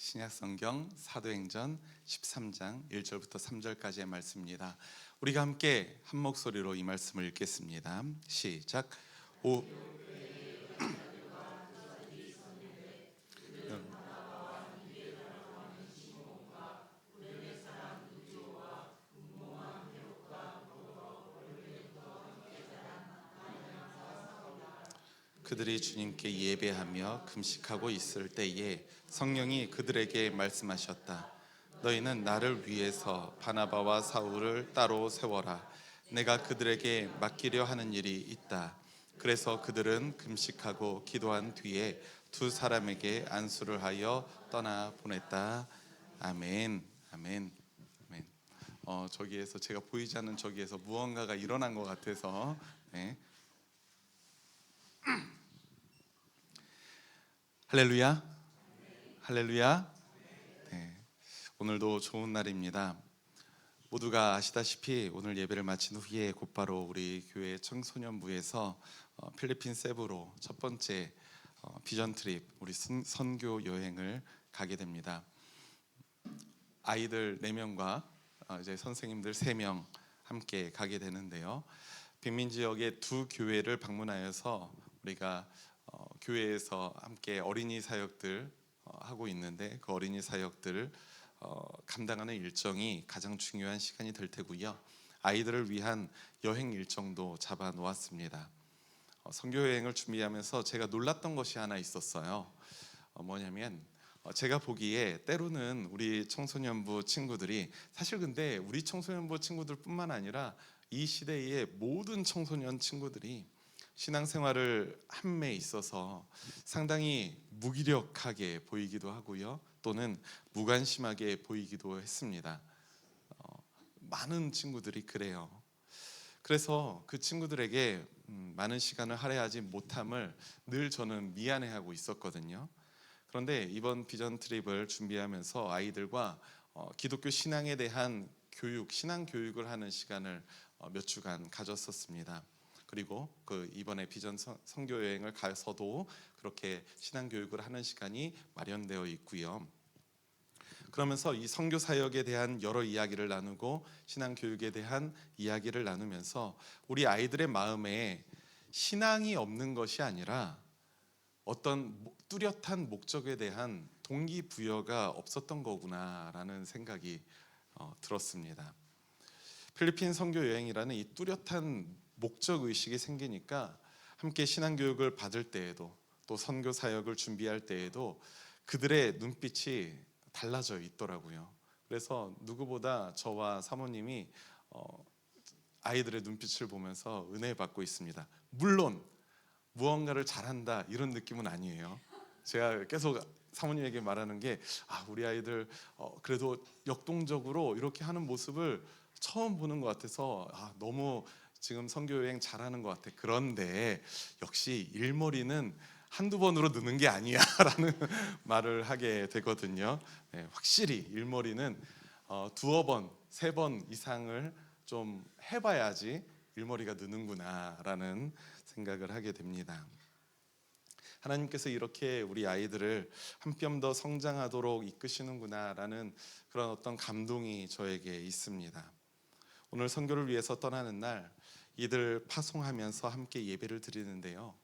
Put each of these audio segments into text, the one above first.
신약성경 사도행전 13장 1절부터 3절까지의 말씀입니다. 우리가 함께 한 목소리로 이 말씀을 읽겠습니다. 시작. 오 그들이 주님께 예배하며 금식하고 있을 때에 성령이 그들에게 말씀하셨다. 너희는 나를 위해서 바나바와 사울을 따로 세워라. 내가 그들에게 맡기려 하는 일이 있다. 그래서 그들은 금식하고 기도한 뒤에 두 사람에게 안수를 하여 떠나 보냈다. 아멘. 아멘. 아멘. 저기에서 제가 보이지 않는 저기에서 무언가가 일어난 것 같아서 네. 할렐루야. 할렐루야. 네. 오늘도 좋은 날입니다. 모두가 아시다시피 오늘 예배를 마친 후에 곧바로 우리 교회 청소년부에서 필리핀 세부로 첫 번째 비전 트립 우리 선교 여행을 가게 됩니다. 아이들 4명과 이제 선생님들 3명 함께 가게 되는데요. 빈민 지역의 두 교회를 방문하여서 우리가 교회에서 함께 어린이 사역들 하고 있는데 그 어린이 사역들을 감당하는 일정이 가장 중요한 시간이 될 테고요. 아이들을 위한 여행 일정도 잡아 놓았습니다. 선교 여행을 준비하면서 제가 놀랐던 것이 하나 있었어요. 뭐냐면 제가 보기에 때로는 우리 청소년부 친구들이 사실 근데 우리 청소년부 친구들뿐만 아니라 이 시대의 모든 청소년 친구들이 신앙생활을 함에 있어서 상당히 무기력하게 보이기도 하고요. 또는 무관심하게 보이기도 했습니다. 많은 친구들이 그래요. 그래서 그 친구들에게 많은 시간을 할애하지 못함을 늘 저는 미안해하고 있었거든요. 그런데 이번 비전 트립을 준비하면서 아이들과 기독교 신앙에 대한 교육, 신앙 교육을 하는 시간을 몇 주간 가졌었습니다. 그리고 그 이번에 비전 선교 여행을 가서도 그렇게 신앙 교육을 하는 시간이 마련되어 있고요. 그러면서 이 선교 사역에 대한 여러 이야기를 나누고 신앙 교육에 대한 이야기를 나누면서 우리 아이들의 마음에 신앙이 없는 것이 아니라 어떤 뚜렷한 목적에 대한 동기부여가 없었던 거구나라는 생각이 들었습니다. 필리핀 선교 여행이라는 이 뚜렷한 목적 의식이 생기니까 함께 신앙 교육을 받을 때에도 또 선교 사역을 준비할 때에도 그들의 눈빛이 달라져 있더라고요. 그래서 누구보다 저와 사모님이 아이들의 눈빛을 보면서 은혜 받고 있습니다. 물론 무언가를 잘한다 이런 느낌은 아니에요. 제가 계속 사모님에게 말하는 게 우리 아이들 그래도 역동적으로 이렇게 하는 모습을 처음 보는 것 같아서 너무 지금 선교 여행 잘하는 것 같아. 그런데 역시 일머리는 한두 번으로 느는 게 아니야 라는 말을 하게 되거든요. 네, 확실히 일머리는 두어 번, 3번 이상을 좀 해봐야지 일머리가 느는구나 라는 생각을 하게 됩니다. 하나님께서 이렇게 우리 아이들을 한 뼘 더 성장하도록 이끄시는구나 라는 그런 어떤 감동이 저에게 있습니다. 오늘 선교를 위해서 떠나는 날 이들 파송하면서 함께 예배를 드리는데요.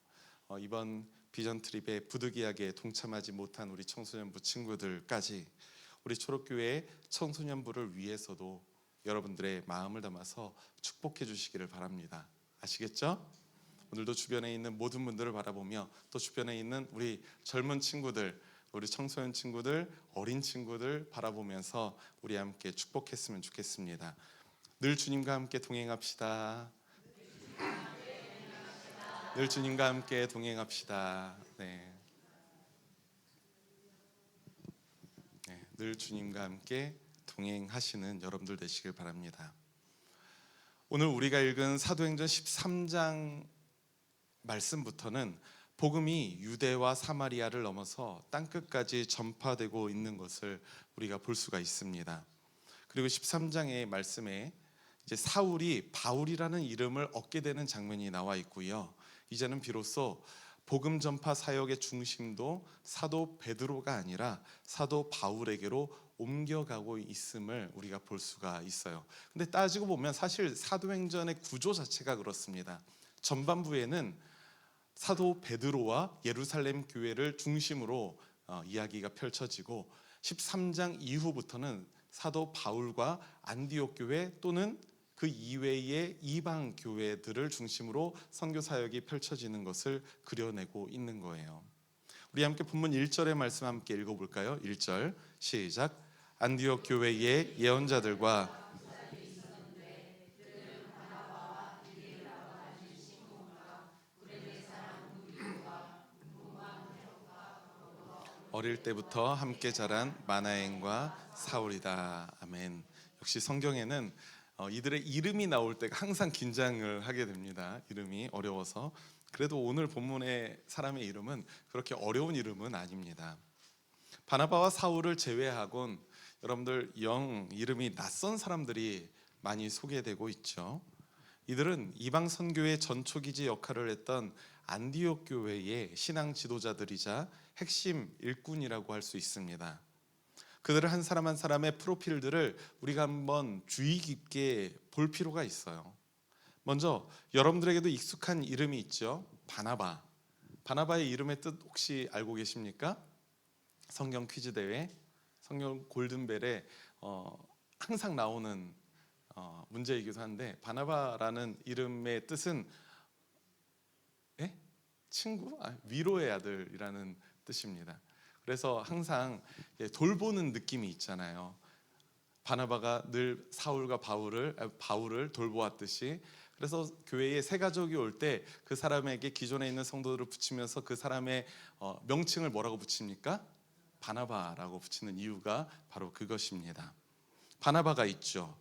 이번 비전 트립에 부득이하게 동참하지 못한 우리 청소년부 친구들까지 우리 초록교회 청소년부를 위해서도 여러분들의 마음을 담아서 축복해 주시기를 바랍니다. 아시겠죠? 오늘도 주변에 있는 모든 분들을 바라보며 또 주변에 있는 우리 젊은 친구들, 우리 청소년 친구들, 어린 친구들 바라보면서 우리 함께 축복했으면 좋겠습니다. 늘 주님과 함께 동행합시다. 늘 주님과 함께 동행합시다. 네. 늘 주님과 함께 동행하시는 여러분들 되시길 바랍니다. 오늘 우리가 읽은 사도행전 13장 말씀부터는 복음이 유대와 사마리아를 넘어서 땅끝까지 전파되고 있는 것을 우리가 볼 수가 있습니다. 그리고 13장의 말씀에 이제 사울이 바울이라는 이름을 얻게 되는 장면이 나와 있고요. 이제는 비로소 복음 전파 사역의 중심도 사도 베드로가 아니라 사도 바울에게로 옮겨가고 있음을 우리가 볼 수가 있어요. 근데 따지고 보면 사실 사도행전의 구조 자체가 그렇습니다. 전반부에는 사도 베드로와 예루살렘 교회를 중심으로 이야기가 펼쳐지고 13장 이후부터는 사도 바울과 안디옥 교회 또는 그 이외의 이방 교회들을 중심으로 선교 사역이 펼쳐지는 것을 그려내고 있는 거예요. 우리 함께 본문 1절의 말씀 함께 읽어볼까요? 1절 시작. 안디옥 교회의 예언자들과 어릴 때부터 함께 자란 마나엔과 사울이다. 아멘. 역시 성경에는 이들의 이름이 나올 때가 항상 긴장을 하게 됩니다. 이름이 어려워서. 그래도 오늘 본문의 사람의 이름은 그렇게 어려운 이름은 아닙니다. 바나바와 사울을 제외하곤 여러분들 영 이름이 낯선 사람들이 많이 소개되고 있죠. 이들은 이방 선교의 전초기지 역할을 했던 안디옥 교회의 신앙 지도자들이자 핵심 일꾼이라고 할 수 있습니다. 그들을 한 사람 한 사람의 프로필들을 우리가 한번 주의 깊게 볼 필요가 있어요. 먼저 여러분들에게도 익숙한 이름이 있죠. 바나바. 바나바의 이름의 뜻 혹시 알고 계십니까? 성경 퀴즈 대회, 성경 골든벨에 항상 나오는 문제이기도 한데, 바나바라는 이름의 뜻은 친구? 위로의 아들이라는 뜻입니다. 그래서 항상 돌보는 느낌이 있잖아요. 바나바가 늘 사울과 바울을 돌보았듯이, 그래서 교회에 새 가족이 올 때 그 사람에게 기존에 있는 성도들을 붙이면서 그 사람의 명칭을 뭐라고 붙입니까? 바나바라고 붙이는 이유가 바로 그것입니다. 바나바가 있죠.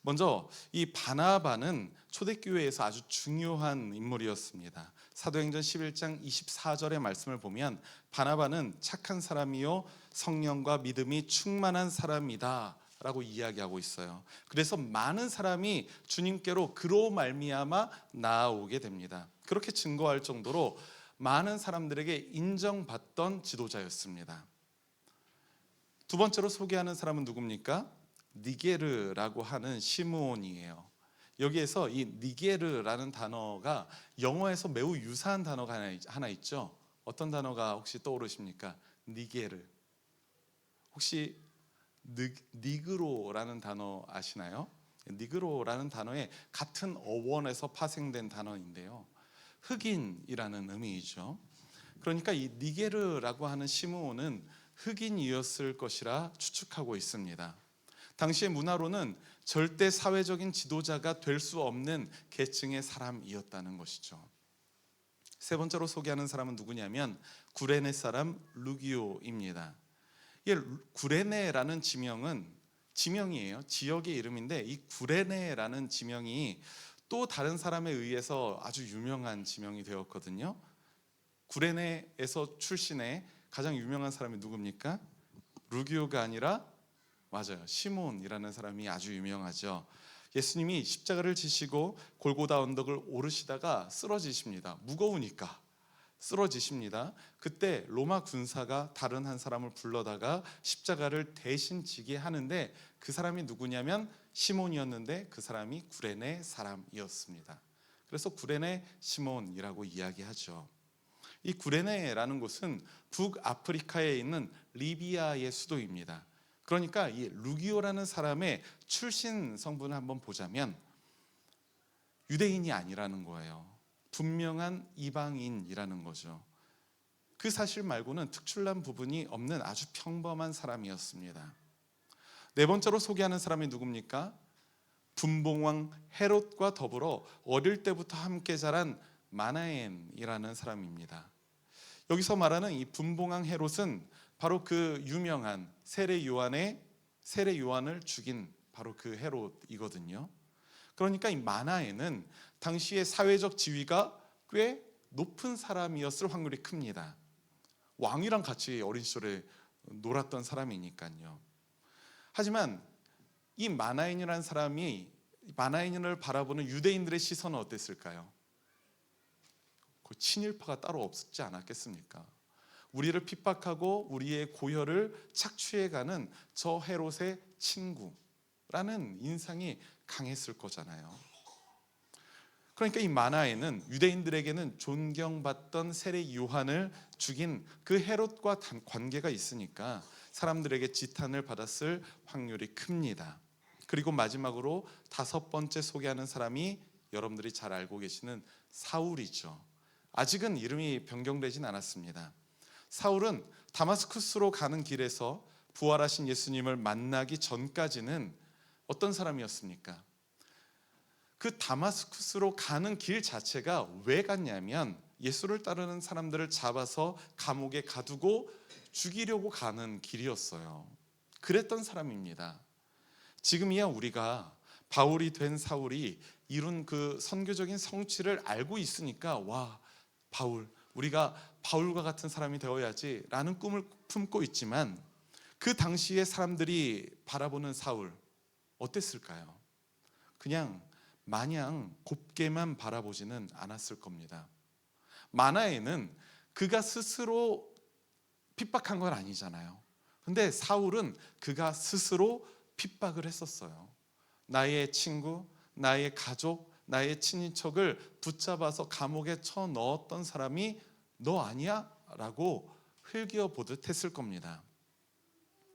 먼저 이 바나바는 초대교회에서 아주 중요한 인물이었습니다. 사도행전 11장 24절의 말씀을 보면 바나바는 착한 사람이요 성령과 믿음이 충만한 사람이다 라고 이야기하고 있어요. 그래서 많은 사람이 주님께로 그로 말미암아 나아오게 됩니다. 그렇게 증거할 정도로 많은 사람들에게 인정받던 지도자였습니다. 두 번째로 소개하는 사람은 누굽니까? 니게르라고 하는 시므온이에요. 여기에서 이 니게르라는 단어가 영어에서 매우 유사한 단어가 하나 있죠. 어떤 단어가 혹시 떠오르십니까? 니게르. 혹시 니그로라는 단어 아시나요? 니그로라는 단어의 같은 어원에서 파생된 단어인데요, 흑인이라는 의미이죠. 그러니까 이 니게르라고 하는 시므온은 흑인이었을 것이라 추측하고 있습니다. 당시의 문화로는 절대 사회적인 지도자가 될 수 없는 계층의 사람이었다는 것이죠. 세 번째로 소개하는 사람은 누구냐면 구레네 사람 루기오입니다. 이 구레네라는 지명이에요. 지역의 이름인데 이 구레네라는 지명이 또 다른 사람에 의해서 아주 유명한 지명이 되었거든요. 구레네에서 출신의 가장 유명한 사람이 누굽니까? 루기오가 아니라 맞아요, 시몬이라는 사람이 아주 유명하죠. 예수님이 십자가를 지시고 골고다 언덕을 오르시다가 쓰러지십니다. 무거우니까 쓰러지십니다. 그때 로마 군사가 다른 한 사람을 불러다가 십자가를 대신 지게 하는데 그 사람이 누구냐면 시몬이었는데 그 사람이 구레네 사람이었습니다. 그래서 구레네 시몬이라고 이야기하죠. 이 구레네라는 곳은 북아프리카에 있는 리비아의 수도입니다. 그러니까 이 루기오라는 사람의 출신 성분을 한번 보자면 유대인이 아니라는 거예요. 분명한 이방인이라는 거죠. 그 사실 말고는 특출난 부분이 없는 아주 평범한 사람이었습니다. 네 번째로 소개하는 사람이 누굽니까? 분봉왕 헤롯과 더불어 어릴 때부터 함께 자란 마나엔이라는 사람입니다. 여기서 말하는 이 분봉왕 헤롯은 바로 그 유명한 세례 요한을 죽인 바로 그 헤롯이거든요. 그러니까 이 마나엔은 당시의 사회적 지위가 꽤 높은 사람이었을 확률이 큽니다. 왕이랑 같이 어린 시절에 놀았던 사람이니까요. 하지만 이 마나엔이라는 사람이 마나엔을 바라보는 유대인들의 시선은 어땠을까요? 그 친일파가 따로 없지 않았겠습니까? 우리를 핍박하고 우리의 고혈을 착취해가는 저 헤롯의 친구라는 인상이 강했을 거잖아요. 그러니까 이 만화에는 유대인들에게는 존경받던 세례 요한을 죽인 그 헤롯과 관계가 있으니까 사람들에게 지탄을 받았을 확률이 큽니다. 그리고 마지막으로 다섯 번째 소개하는 사람이 여러분들이 잘 알고 계시는 사울이죠. 아직은 이름이 변경되진 않았습니다. 사울은 다마스쿠스로 가는 길에서 부활하신 예수님을 만나기 전까지는 어떤 사람이었습니까? 그 다마스쿠스로 가는 길 자체가 왜 갔냐면 예수를 따르는 사람들을 잡아서 감옥에 가두고 죽이려고 가는 길이었어요. 그랬던 사람입니다. 지금이야 우리가 바울이 된 사울이 이룬 그 선교적인 성취를 알고 있으니까 와, 바울, 우리가 바울과 같은 사람이 되어야지 라는 꿈을 품고 있지만 그 당시에 사람들이 바라보는 사울 어땠을까요? 그냥 마냥 곱게만 바라보지는 않았을 겁니다. 만화에는 그가 스스로 핍박한 건 아니잖아요. 근데 사울은 그가 스스로 핍박을 했었어요. 나의 친구, 나의 가족, 나의 친인척을 붙잡아서 감옥에 쳐 넣었던 사람이 너 아니야? 라고 흘겨보듯 했을 겁니다.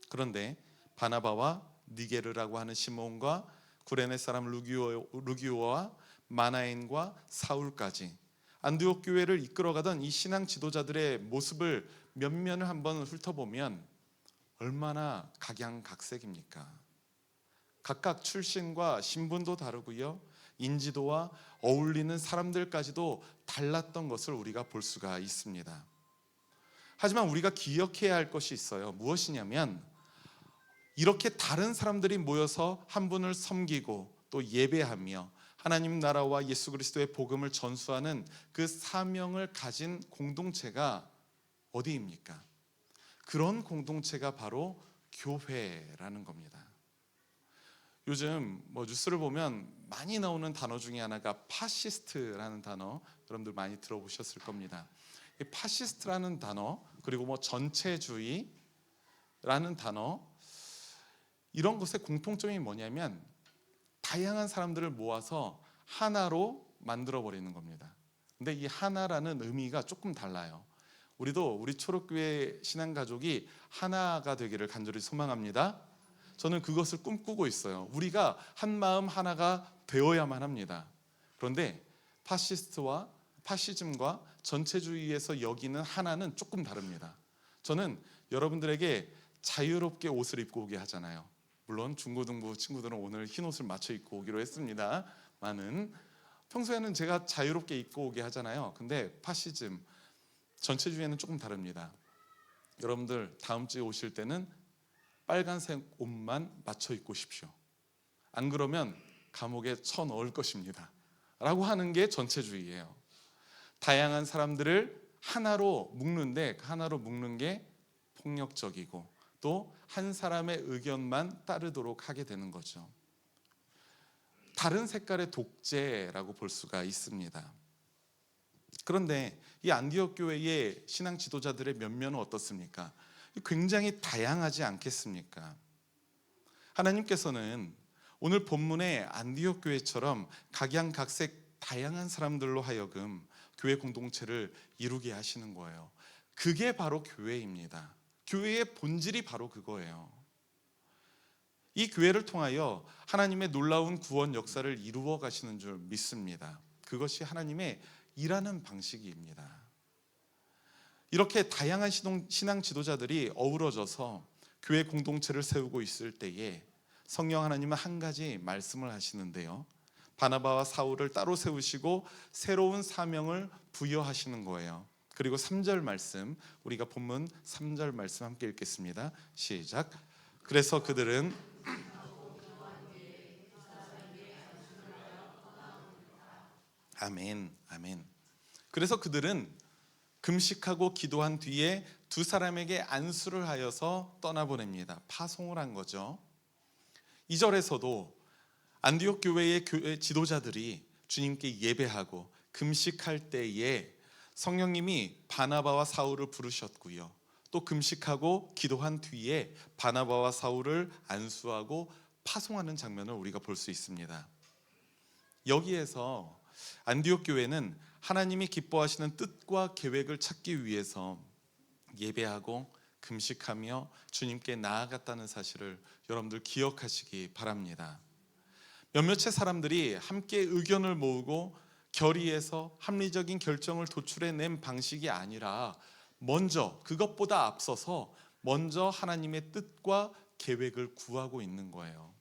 그런데 바나바와 니게르라고 하는 시몬과 구레네 사람 루기오와 마나엔과 사울까지 안디옥 교회를 이끌어가던 이 신앙 지도자들의 모습을 면면을 한번 훑어보면 얼마나 각양각색입니까? 각각 출신과 신분도 다르고요, 인지도와 어울리는 사람들까지도 달랐던 것을 우리가 볼 수가 있습니다. 하지만 우리가 기억해야 할 것이 있어요. 무엇이냐면 이렇게 다른 사람들이 모여서 한 분을 섬기고 또 예배하며 하나님 나라와 예수 그리스도의 복음을 전수하는 그 사명을 가진 공동체가 어디입니까? 그런 공동체가 바로 교회라는 겁니다. 요즘 뉴스를 보면 많이 나오는 단어 중에 하나가 파시스트라는 단어, 여러분들 많이 들어보셨을 겁니다. 이 파시스트라는 단어, 그리고 전체주의라는 단어, 이런 것의 공통점이 뭐냐면 다양한 사람들을 모아서 하나로 만들어 버리는 겁니다. 근데 이 하나라는 의미가 조금 달라요. 우리도 우리 초록교회 신앙가족이 하나가 되기를 간절히 소망합니다. 저는 그것을 꿈꾸고 있어요. 우리가 한 마음 하나가 되어야만 합니다. 그런데 파시스트와 파시즘과 전체주의에서 여기는 하나는 조금 다릅니다. 저는 여러분들에게 자유롭게 옷을 입고 오게 하잖아요. 물론 중고등부 친구들은 오늘 흰 옷을 맞춰 입고 오기로 했습니다. 평소에는 제가 자유롭게 입고 오게 하잖아요. 근데 파시즘, 전체주의는 조금 다릅니다. 여러분들 다음 주에 오실 때는 빨간색 옷만 맞춰 입고 오십시오. 안 그러면 감옥에 쳐 넣을 것입니다. 라고 하는 게 전체주의예요. 다양한 사람들을 하나로 묶는데 하나로 묶는 게 폭력적이고 또 한 사람의 의견만 따르도록 하게 되는 거죠. 다른 색깔의 독재라고 볼 수가 있습니다. 그런데 이 안디옥 교회의 신앙 지도자들의 면면은 어떻습니까? 굉장히 다양하지 않겠습니까? 하나님께서는 오늘 본문의 안디옥 교회처럼 각양각색 다양한 사람들로 하여금 교회 공동체를 이루게 하시는 거예요. 그게 바로 교회입니다. 교회의 본질이 바로 그거예요. 이 교회를 통하여 하나님의 놀라운 구원 역사를 이루어 가시는 줄 믿습니다. 그것이 하나님의 일하는 방식입니다. 이렇게 다양한 신앙 지도자들이 어우러져서 교회 공동체를 세우고 있을 때에 성령 하나님은 한 가지 말씀을 하시는데요, 바나바와 사울을 따로 세우시고 새로운 사명을 부여하시는 거예요. 그리고 3절 말씀, 우리가 본문 3절 말씀 함께 읽겠습니다. 시작. 그래서 그들은 아멘, 아멘. 그래서 그들은 금식하고 기도한 뒤에 두 사람에게 안수를 하여서 떠나보냅니다. 파송을 한 거죠. 2절에서도 안디옥 교회의 교회 지도자들이 주님께 예배하고 금식할 때에 성령님이 바나바와 사울을 부르셨고요. 또 금식하고 기도한 뒤에 바나바와 사울을 안수하고 파송하는 장면을 우리가 볼 수 있습니다. 여기에서 안디옥 교회는 하나님이 기뻐하시는 뜻과 계획을 찾기 위해서 예배하고 금식하며 주님께 나아갔다는 사실을 여러분들 기억하시기 바랍니다. 몇몇의 사람들이 함께 의견을 모으고 결의해서 합리적인 결정을 도출해낸 방식이 아니라 먼저, 그것보다 앞서서 먼저 하나님의 뜻과 계획을 구하고 있는 거예요.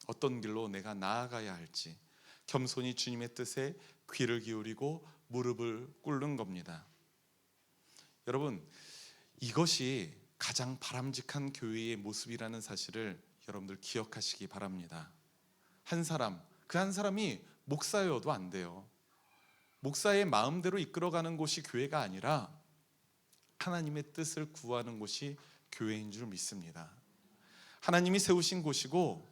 어떤 길로 내가 나아가야 할지 겸손히 주님의 뜻에 귀를 기울이고 무릎을 꿇는 겁니다. 여러분, 이것이 가장 바람직한 교회의 모습이라는 사실을 여러분들 기억하시기 바랍니다. 한 사람, 그 한 사람이 목사여도 안 돼요. 목사의 마음대로 이끌어가는 곳이 교회가 아니라 하나님의 뜻을 구하는 곳이 교회인 줄 믿습니다. 하나님이 세우신 곳이고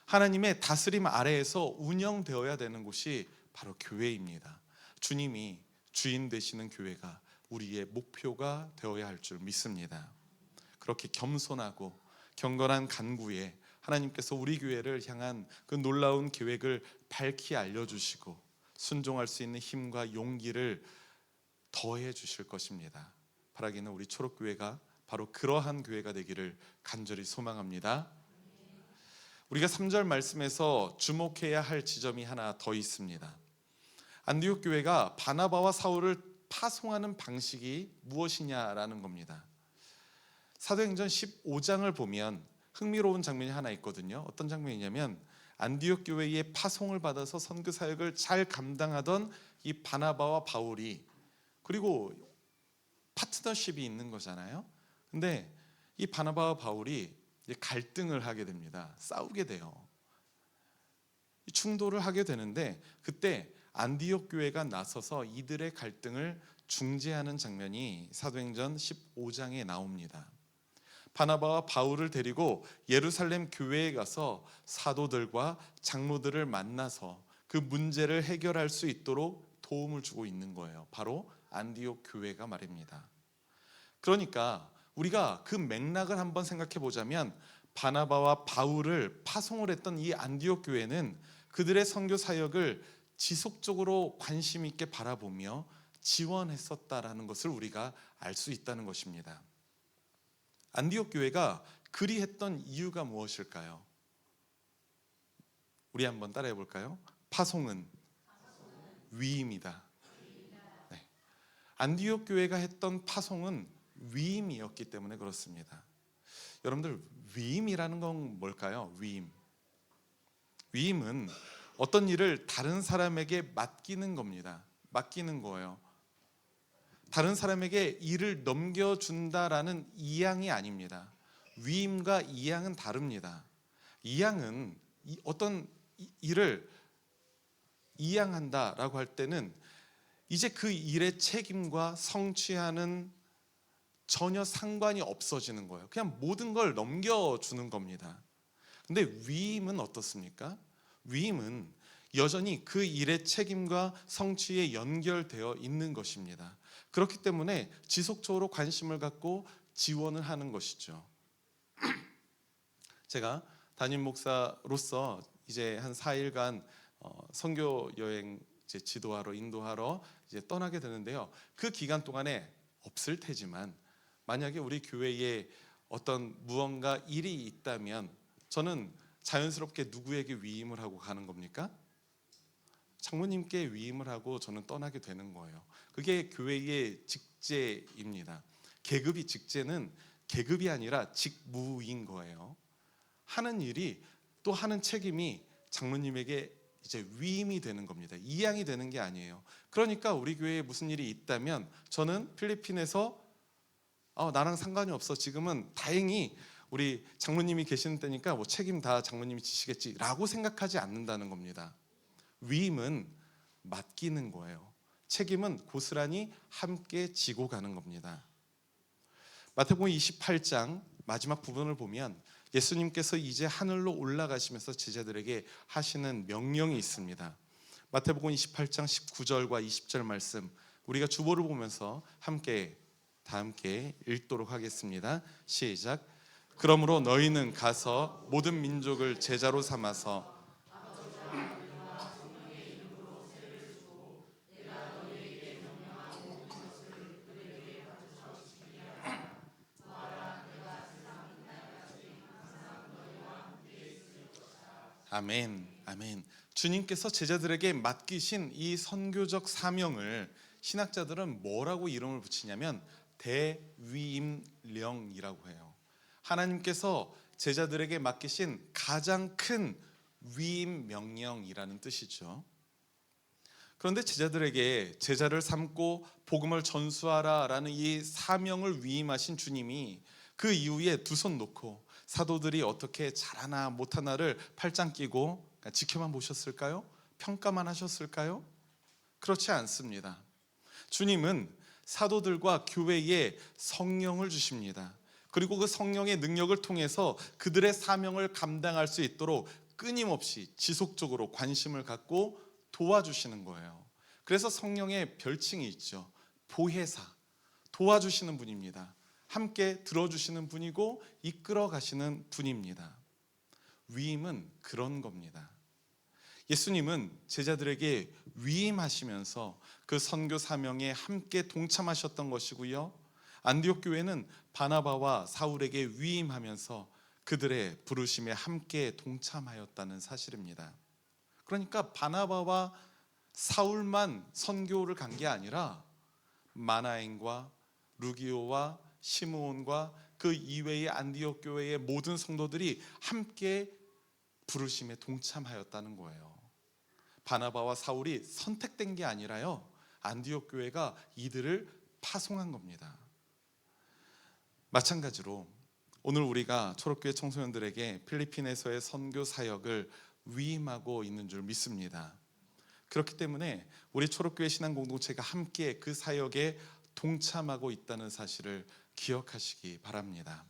하나님의 다스림 아래에서 운영되어야 되는 곳이 바로 교회입니다. 주님이 주인 되시는 교회가 우리의 목표가 되어야 할 줄 믿습니다. 그렇게 겸손하고 경건한 간구에 하나님께서 우리 교회를 향한 그 놀라운 계획을 밝히 알려주시고 순종할 수 있는 힘과 용기를 더해 주실 것입니다. 바라기는 우리 초록교회가 바로 그러한 교회가 되기를 간절히 소망합니다. 우리가 3절 말씀에서 주목해야 할 지점이 하나 더 있습니다. 안디옥 교회가 바나바와 사울을 파송하는 방식이 무엇이냐라는 겁니다. 사도행전 15장을 보면 흥미로운 장면이 하나 있거든요. 어떤 장면이냐면 안디옥 교회의 파송을 받아서 선교 사역을 잘 감당하던 이 바나바와 바울이, 그리고 파트너십이 있는 거잖아요. 근데 이 바나바와 바울이 갈등을 하게 됩니다. 싸우게 돼요. 충돌을 하게 되는데 그때 안디옥 교회가 나서서 이들의 갈등을 중재하는 장면이 사도행전 15장에 나옵니다. 바나바와 바울을 데리고 예루살렘 교회에 가서 사도들과 장로들을 만나서 그 문제를 해결할 수 있도록 도움을 주고 있는 거예요. 바로 안디옥 교회가 말입니다. 그러니까 우리가 그 맥락을 한번 생각해 보자면 바나바와 바울을 파송을 했던 이 안디옥 교회는 그들의 선교 사역을 지속적으로 관심 있게 바라보며 지원했었다라는 것을 우리가 알 수 있다는 것입니다. 안디옥 교회가 그리 했던 이유가 무엇일까요? 우리 한번 따라해 볼까요? 파송은 위임이다. 네. 안디옥 교회가 했던 파송은 위임이었기 때문에 그렇습니다. 여러분들, 위임이라는 건 뭘까요? 위임은 어떤 일을 다른 사람에게 맡기는 겁니다. 맡기는 거예요. 다른 사람에게 일을 넘겨준다라는 이양이 아닙니다. 위임과 이양은 다릅니다. 이양은 어떤 일을 이양한다라고 할 때는 이제 그 일의 책임과 성취하는 전혀 상관이 없어지는 거예요. 그냥 모든 걸 넘겨주는 겁니다. 근데 위임은 어떻습니까? 위임은 여전히 그 일의 책임과 성취에 연결되어 있는 것입니다. 그렇기 때문에 지속적으로 관심을 갖고 지원을 하는 것이죠. 제가 담임 목사로서 이제 한 4일간 선교 여행 지도하러 인도하러 이제 떠나게 되는데요. 그 기간 동안에 없을 테지만 만약에 우리 교회에 어떤 무언가 일이 있다면 저는 자연스럽게 누구에게 위임을 하고 가는 겁니까? 장모님께 위임을 하고 저는 떠나게 되는 거예요. 그게 교회의 직제입니다. 계급이 직제는 계급이 아니라 직무인 거예요. 하는 일이 또 하는 책임이 장모님에게 이제 위임이 되는 겁니다. 이양이 되는 게 아니에요. 그러니까 우리 교회에 무슨 일이 있다면 저는 필리핀에서 나랑 상관이 없어. 지금은 다행히 우리 장모님이 계시는 때니까 뭐 책임 다 장모님이 지시겠지라고 생각하지 않는다는 겁니다. 위임은 맡기는 거예요. 책임은 고스란히 함께 지고 가는 겁니다. 마태복음 28장 마지막 부분을 보면 예수님께서 이제 하늘로 올라가시면서 제자들에게 하시는 명령이 있습니다. 마태복음 28장 19절과 20절 말씀 우리가 주보를 보면서 다 함께 읽도록 하겠습니다. 시작. 그러므로 너희는 가서 모든 민족을 제자로 삼아서 아멘, 아멘. 주님께서 제자들에게 맡기신 이 선교적 사명을 신학자들은 뭐라고 이름을 붙이냐면 대위임령이라고 해요. 하나님께서 제자들에게 맡기신 가장 큰 위임 명령이라는 뜻이죠. 그런데 제자들에게 제자를 삼고 복음을 전수하라라는 이 사명을 위임하신 주님이 그 이후에 두 손 놓고 사도들이 어떻게 잘하나 못하나를 팔짱 끼고 지켜만 보셨을까요? 평가만 하셨을까요? 그렇지 않습니다. 주님은 사도들과 교회에 성령을 주십니다. 그리고 그 성령의 능력을 통해서 그들의 사명을 감당할 수 있도록 끊임없이 지속적으로 관심을 갖고 도와주시는 거예요. 그래서 성령의 별칭이 있죠. 보혜사, 도와주시는 분입니다. 함께 들어주시는 분이고 이끌어 가시는 분입니다. 위임은 그런 겁니다. 예수님은 제자들에게 위임하시면서 그 선교 사명에 함께 동참하셨던 것이고요. 안디옥 교회는 바나바와 사울에게 위임하면서 그들의 부르심에 함께 동참하였다는 사실입니다. 그러니까 바나바와 사울만 선교를 간 게 아니라 마나엔과 루기오와 시므온과 그 이외의 안디옥 교회의 모든 성도들이 함께 부르심에 동참하였다는 거예요. 바나바와 사울이 선택된 게 아니라요, 안디옥 교회가 이들을 파송한 겁니다. 마찬가지로 오늘 우리가 초록교회 청소년들에게 필리핀에서의 선교 사역을 위임하고 있는 줄 믿습니다. 그렇기 때문에 우리 초록교회 신앙공동체가 함께 그 사역에 동참하고 있다는 사실을 기억하시기 바랍니다.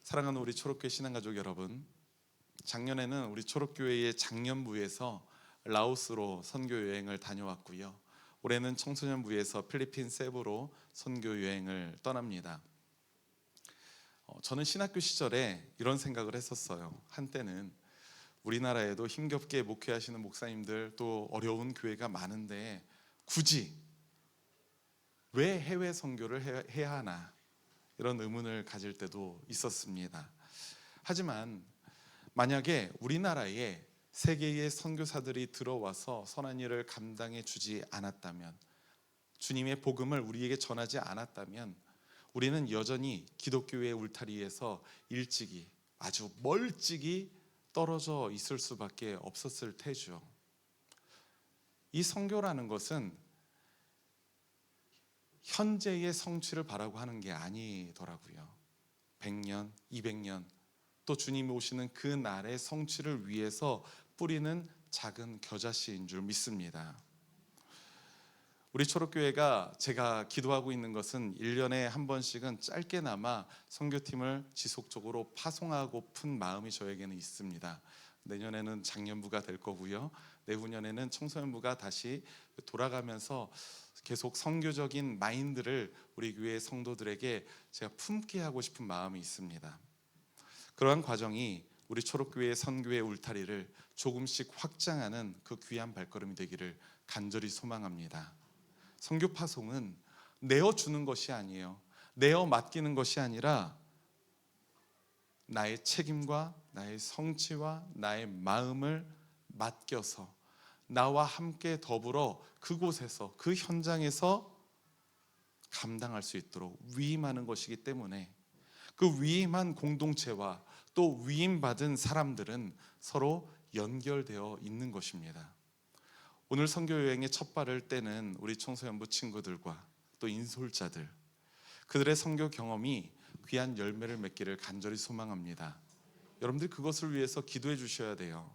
사랑하는 우리 초록교회 신앙가족 여러분, 작년에는 우리 초록교회의 장년부에서 라오스로 선교여행을 다녀왔고요. 올해는 청소년부에서 필리핀 세부로 선교여행을 떠납니다. 저는 신학교 시절에 이런 생각을 했었어요. 한때는 우리나라에도 힘겹게 목회하시는 목사님들 또 어려운 교회가 많은데 굳이 왜 해외 선교를 해야 하나, 이런 의문을 가질 때도 있었습니다. 하지만 만약에 우리나라에 세계의 선교사들이 들어와서 선한 일을 감당해 주지 않았다면, 주님의 복음을 우리에게 전하지 않았다면 우리는 여전히 기독교의 울타리에서 일찍이, 아주 멀찍이 떨어져 있을 수밖에 없었을 테죠. 이 선교라는 것은 현재의 성취를 바라고 하는 게 아니더라고요. 100년, 200년, 또 주님이 오시는 그 날의 성취를 위해서 뿌리는 작은 겨자씨인 줄 믿습니다. 우리 초록교회가 제가 기도하고 있는 것은 1년에 한 번씩은 짧게나마 선교팀을 지속적으로 파송하고픈 마음이 저에게는 있습니다. 내년에는 장년부가 될 거고요. 내후년에는 청소년부가 다시 돌아가면서 계속 선교적인 마인드를 우리 교회 성도들에게 제가 품게 하고 싶은 마음이 있습니다. 그러한 과정이 우리 초록교회의 선교의 울타리를 조금씩 확장하는 그 귀한 발걸음이 되기를 간절히 소망합니다. 선교 파송은 내어주는 것이 아니에요. 내어 맡기는 것이 아니라 나의 책임과 나의 성취와 나의 마음을 맡겨서 나와 함께 더불어 그곳에서, 그 현장에서 감당할 수 있도록 위임하는 것이기 때문에 그 위임한 공동체와 또 위임받은 사람들은 서로 연결되어 있는 것입니다. 오늘 선교여행의 첫 발을 떼는 우리 청소년부 친구들과 또 인솔자들, 그들의 선교 경험이 귀한 열매를 맺기를 간절히 소망합니다. 여러분들 그것을 위해서 기도해 주셔야 돼요.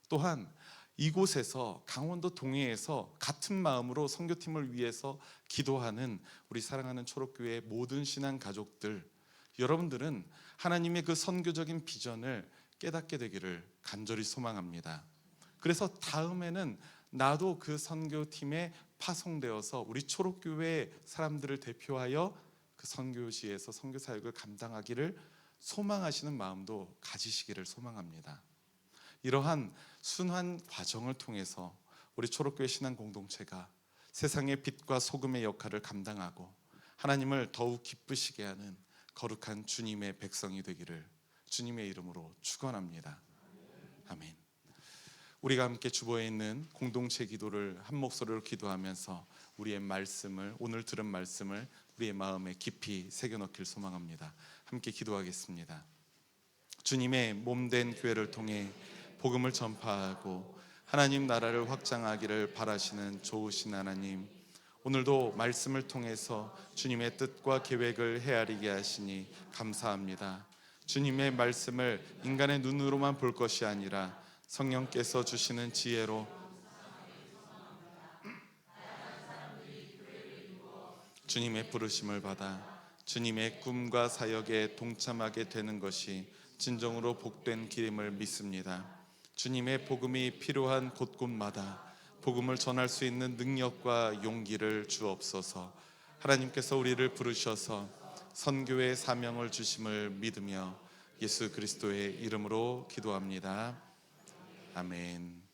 또한 이곳에서, 강원도 동해에서 같은 마음으로 선교팀을 위해서 기도하는 우리 사랑하는 초록교회의 모든 신앙 가족들, 여러분들은 하나님의 그 선교적인 비전을 깨닫게 되기를 간절히 소망합니다. 그래서 다음에는 나도 그 선교팀의 파송되어서 우리 초록교회 사람들을 대표하여 그 선교지에서 선교 사역을 감당하기를 소망하시는 마음도 가지시기를 소망합니다. 이러한 순환 과정을 통해서 우리 초록교회 신앙 공동체가 세상의 빛과 소금의 역할을 감당하고 하나님을 더욱 기쁘시게 하는 거룩한 주님의 백성이 되기를 주님의 이름으로 축원합니다. 아멘. 우리가 함께 주보에 있는 공동체 기도를 한 목소리로 기도하면서 우리의 말씀을, 오늘 들은 말씀을 우리의 마음에 깊이 새겨넣길 소망합니다. 함께 기도하겠습니다. 주님의 몸된 교회를 통해 복음을 전파하고 하나님 나라를 확장하기를 바라시는 좋으신 하나님, 오늘도 말씀을 통해서 주님의 뜻과 계획을 헤아리게 하시니 감사합니다. 주님의 말씀을 인간의 눈으로만 볼 것이 아니라 성령께서 주시는 지혜로 주님의 부르심을 받아 주님의 꿈과 사역에 동참하게 되는 것이 진정으로 복된 길임을 믿습니다. 주님의 복음이 필요한 곳곳마다 복음을 전할 수 있는 능력과 용기를 주옵소서. 하나님께서 우리를 부르셔서 선교의 사명을 주심을 믿으며 예수 그리스도의 이름으로 기도합니다. 아멘.